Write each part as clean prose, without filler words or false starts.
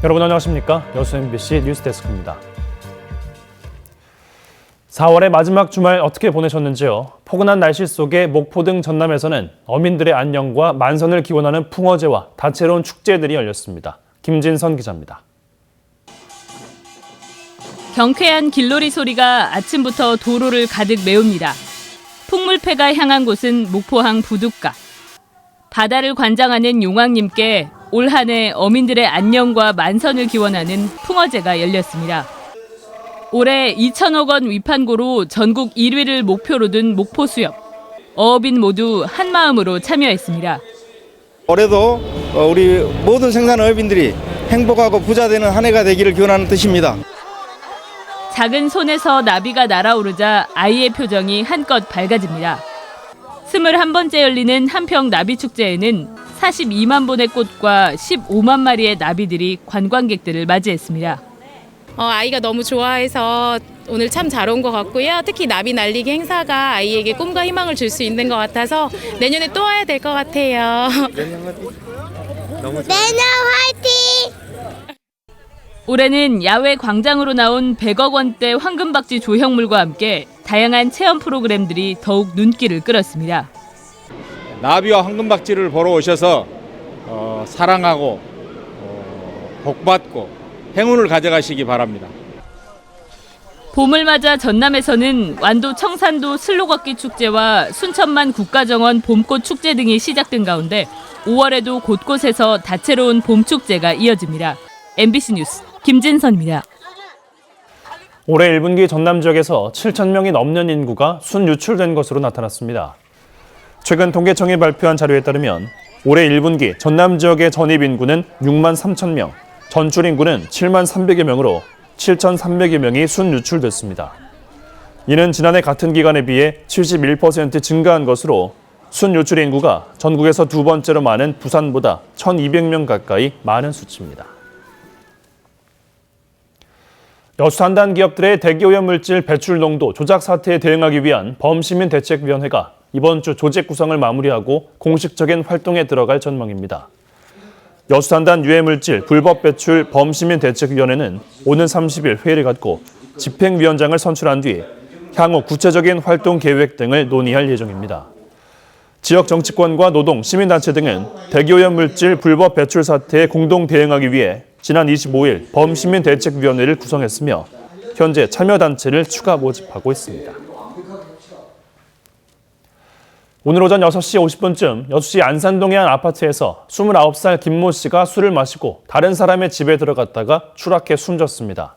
여러분 안녕하십니까? 여수 MBC 뉴스데스크입니다. 4월의 마지막 주말 어떻게 보내셨는지요? 포근한 날씨 속에 목포 등 전남에서는 어민들의 안녕과 만선을 기원하는 풍어제와 다채로운 축제들이 열렸습니다. 김진선 기자입니다. 경쾌한 길놀이 소리가 아침부터 도로를 가득 메웁니다. 풍물패가 향한 곳은 목포항 부둣가. 바다를 관장하는 용왕님께 올 한 해 어민들의 안녕과 만선을 기원하는 풍어제가 열렸습니다. 올해 2천억 원 위판고로 전국 1위를 목표로 둔 목포수협. 어업인 모두 한마음으로 참여했습니다. 올해도 우리 모든 생산어업인들이 행복하고 부자 되는 한 해가 되기를 기원하는 뜻입니다. 작은 손에서 나비가 날아오르자 아이의 표정이 한껏 밝아집니다. 21번째 열리는 한평 나비축제에는 42만 본의 꽃과 15만 마리의 나비들이 관광객들을 맞이했습니다. 아이가 너무 좋아해서 오늘 참 잘 온 것 같고요. 특히 나비 날리기 행사가 아이에게 꿈과 희망을 줄 수 있는 것 같아서 내년에 또 와야 될 것 같아요. 내년 화이팅! 올해는 야외 광장으로 나온 100억 원대 황금박쥐 조형물과 함께 다양한 체험 프로그램들이 더욱 눈길을 끌었습니다. 나비와 황금박쥐를 보러 오셔서 사랑하고 복받고 행운을 가져가시기 바랍니다. 봄을 맞아 전남에서는 완도 청산도 슬로걷기 축제와 순천만 국가정원 봄꽃 축제 등이 시작된 가운데 5월에도 곳곳에서 다채로운 봄 축제가 이어집니다. MBC 뉴스 김진선입니다. 올해 1분기 전남 지역에서 7천 명이 넘는 인구가 순유출된 것으로 나타났습니다. 최근 통계청이 발표한 자료에 따르면 올해 1분기 전남 지역의 전입 인구는 6만 3천 명, 전출 인구는 7만 300여 명으로 7,300여 명이 순유출됐습니다. 이는 지난해 같은 기간에 비해 71% 증가한 것으로 순유출 인구가 전국에서 두 번째로 많은 부산보다 1,200명 가까이 많은 수치입니다. 여수 한단 기업들의 대기오염물질 배출 농도 조작 사태에 대응하기 위한 범시민대책위원회가 이번 주 조직 구성을 마무리하고 공식적인 활동에 들어갈 전망입니다. 여수 한단 유해물질 불법 배출 범시민대책위원회는 오는 30일 회의를 갖고 집행위원장을 선출한 뒤 향후 구체적인 활동 계획 등을 논의할 예정입니다. 지역 정치권과 노동, 시민단체 등은 대기오염물질 불법 배출 사태에 공동 대응하기 위해 지난 25일 범시민대책위원회를 구성했으며 현재 참여단체를 추가 모집하고 있습니다. 오늘 오전 6시 50분쯤 여수시 안산동의 한 아파트에서 29살 김모 씨가 술을 마시고 다른 사람의 집에 들어갔다가 추락해 숨졌습니다.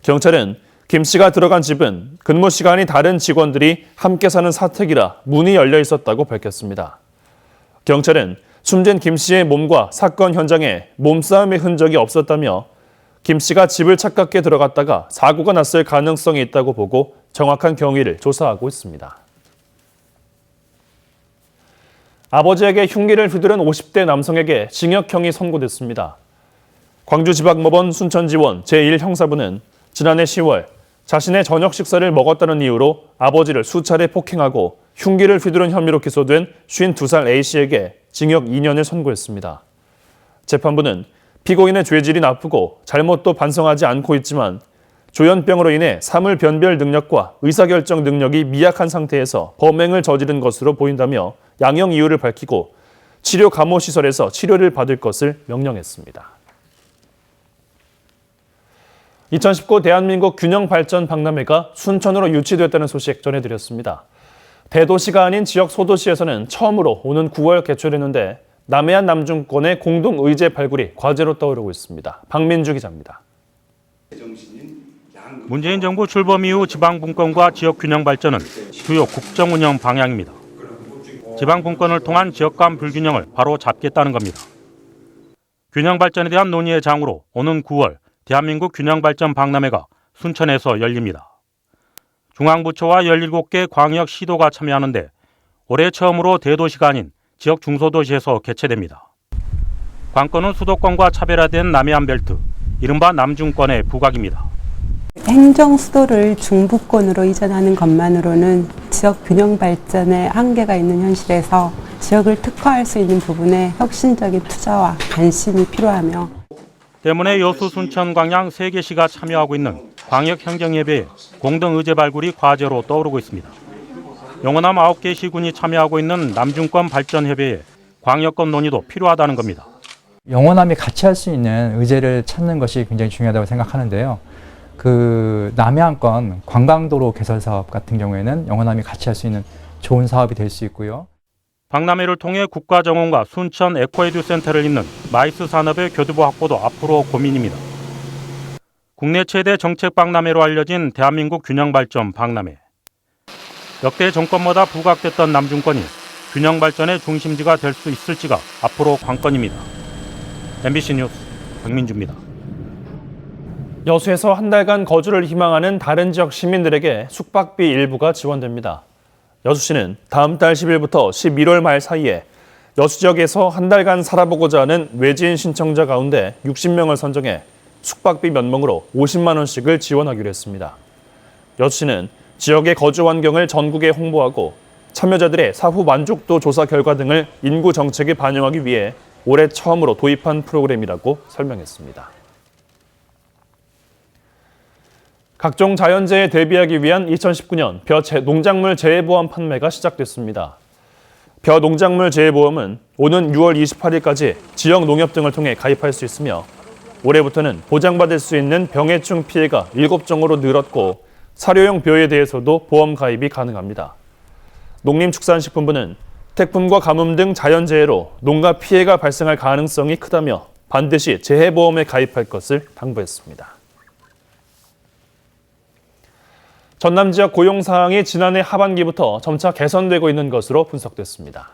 경찰은 김 씨가 들어간 집은 근무 시간이 다른 직원들이 함께 사는 사택이라 문이 열려 있었다고 밝혔습니다. 경찰은 숨진 김 씨의 몸과 사건 현장에 몸싸움의 흔적이 없었다며 김 씨가 집을 착각해 들어갔다가 사고가 났을 가능성이 있다고 보고 정확한 경위를 조사하고 있습니다. 아버지에게 흉기를 휘두른 50대 남성에게 징역형이 선고됐습니다. 광주지방법원 순천지원 제1형사부는 지난해 10월 자신의 저녁 식사를 먹었다는 이유로 아버지를 수차례 폭행하고 흉기를 휘두른 혐의로 기소된 52살 A씨에게 징역 2년을 선고했습니다. 재판부는 피고인의 죄질이 나쁘고 잘못도 반성하지 않고 있지만 조현병으로 인해 사물 변별 능력과 의사결정 능력이 미약한 상태에서 범행을 저지른 것으로 보인다며 양형 이유를 밝히고 치료 감호시설에서 치료를 받을 것을 명령했습니다. 2019 대한민국 균형발전 박람회가 순천으로 유치됐다는 소식 전해드렸습니다. 대도시가 아닌 지역 소도시에서는 처음으로 오는 9월 개최되는데 남해안 남중권의 공동의제 발굴이 과제로 떠오르고 있습니다. 박민주 기자입니다. 문재인 정부 출범 이후 지방분권과 지역균형 발전은 주요 국정운영 방향입니다. 지방분권을 통한 지역 간 불균형을 바로 잡겠다는 겁니다. 균형 발전에 대한 논의의 장으로 오는 9월 대한민국 균형발전 박람회가 순천에서 열립니다. 중앙부처와 17개 광역시도가 참여하는데 올해 처음으로 대도시가 아닌 지역 중소도시에서 개최됩니다. 관건은 수도권과 차별화된 남해안 벨트, 이른바 남중권의 부각입니다. 행정 수도를 중부권으로 이전하는 것만으로는 지역 균형 발전에 한계가 있는 현실에서 지역을 특화할 수 있는 부분에 혁신적인 투자와 관심이 필요하며 때문에 여수, 순천, 광양 3개 시가 참여하고 있는 광역행정예배에 공동의제 발굴이 과제로 떠오르고 있습니다. 영호남 9개 시군이 참여하고 있는 남중권 발전협의회에 광역권 논의도 필요하다는 겁니다. 영호남이 같이 할 수 있는 의제를 찾는 것이 굉장히 중요하다고 생각하는데요. 그 남해안권 관광도로 개설 사업 같은 경우에는 영호남이 같이 할 수 있는 좋은 사업이 될 수 있고요. 박람회를 통해 국가정원과 순천 에코에듀 센터를 잇는 마이스 산업의 교두보 확보도 앞으로 고민입니다. 국내 최대 정책 박람회로 알려진 대한민국 균형발전 박람회. 역대 정권마다 부각됐던 남중권이 균형발전의 중심지가 될 수 있을지가 앞으로 관건입니다. MBC 뉴스 박민주입니다. 여수에서 한 달간 거주를 희망하는 다른 지역 시민들에게 숙박비 일부가 지원됩니다. 여수시는 다음 달 10일부터 11월 말 사이에 여수 지역에서 한 달간 살아보고자 하는 외지인 신청자 가운데 60명을 선정해 숙박비 면목으로 50만 원씩을 지원하기로 했습니다. 여수시는 지역의 거주 환경을 전국에 홍보하고 참여자들의 사후 만족도 조사 결과 등을 인구 정책에 반영하기 위해 올해 처음으로 도입한 프로그램이라고 설명했습니다. 각종 자연재해에 대비하기 위한 2019년 벼 농작물 재해보험 판매가 시작됐습니다. 벼 농작물 재해보험은 오는 6월 28일까지 지역 농협 등을 통해 가입할 수 있으며 올해부터는 보장받을 수 있는 병해충 피해가 7종으로 늘었고 사료용 벼에 대해서도 보험 가입이 가능합니다. 농림축산식품부는 태풍과 가뭄 등 자연재해로 농가 피해가 발생할 가능성이 크다며 반드시 재해보험에 가입할 것을 당부했습니다. 전남 지역 고용 사항이 지난해 하반기부터 점차 개선되고 있는 것으로 분석됐습니다.